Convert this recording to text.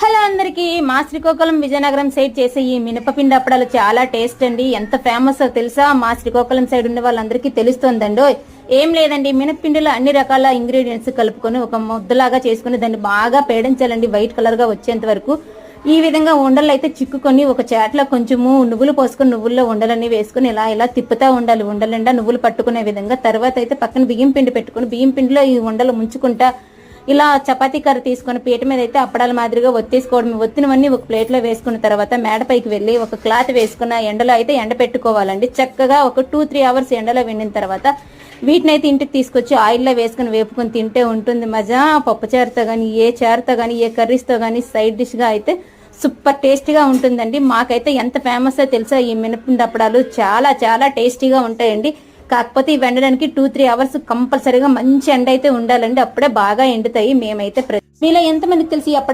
Hello అందరికి మా Srikakulam Vizianagaram side చేసే ఈ మినపపిండి అప్పడాలు చాలా టేస్ట్ అండి. ఎంత ఫేమస్ తెలుసా? మా శ్రీకాకుళం సైడ్ ఉన్న వాళ్ళందరికీ తెలుస్తుందండి. ఏం లేదండి, మినపపిండిలో అన్ని రకాల ఇంగ్రీడియంట్స్ కలుపుకొని ఒక ముద్దలాగా చేసుకుని దాన్ని బాగా పేడించాలండి వైట్ కలర్ గా వచ్చేంత వరకు. ఈ విధంగా ఉండలు అయితే చిక్కుకొని ఒక చేట్ల కొంచెము నువ్వులు పోసుకొని నువ్వుల్లో ఉండలన్నీ వేసుకుని ఇలా ఇలా తిప్పుతా ఉండాలి. ఉండలండా నువ్వులు పట్టుకునే విధంగా. తర్వాత అయితే పక్కన బియ్యం పిండి పెట్టుకుని బియ్యం పిండిలో ఈ ఉండలు ముంచుకుంటా ఇలా చపాతీ కర్ర తీసుకుని పీట మీద అయితే అప్పడాల మాదిరిగా ఒత్తేసుకోవడం. ఒత్తినవన్నీ ఒక ప్లేట్ లో వేసుకున్న తర్వాత మేడపైకి వెళ్లి ఒక క్లాత్ వేసుకున్న ఎండలో అయితే ఎండ పెట్టుకోవాలండి. చక్కగా ఒక 2-3 అవర్స్ ఎండలో వెండిన తర్వాత వీటిని అయితే ఇంటికి తీసుకొచ్చి ఆయిల్లో వేసుకుని వేపుకొని తింటే ఉంటుంది మజా. పప్పు చారుతో కానీ ఏ చారుతో కానీ ఏ కర్రీస్తో కానీ సైడ్ డిష్ గా అయితే సూపర్ టేస్టీగా ఉంటుందండి. మాకైతే ఎంత ఫేమస్ తెలుసా ఈ మినపిండి అప్పడాలు. చాలా చాలా టేస్టీగా ఉంటాయండి. కాకపోతే ఇవి ఎండడానికి 2-3 అవర్స్ కంపల్సరీగా మంచి ఎండ అయితే ఉండాలండి. అప్పుడే బాగా ఎండుతాయి. మేమైతే మీలో ఎంతమందికి తెలిసి అప్పడాలు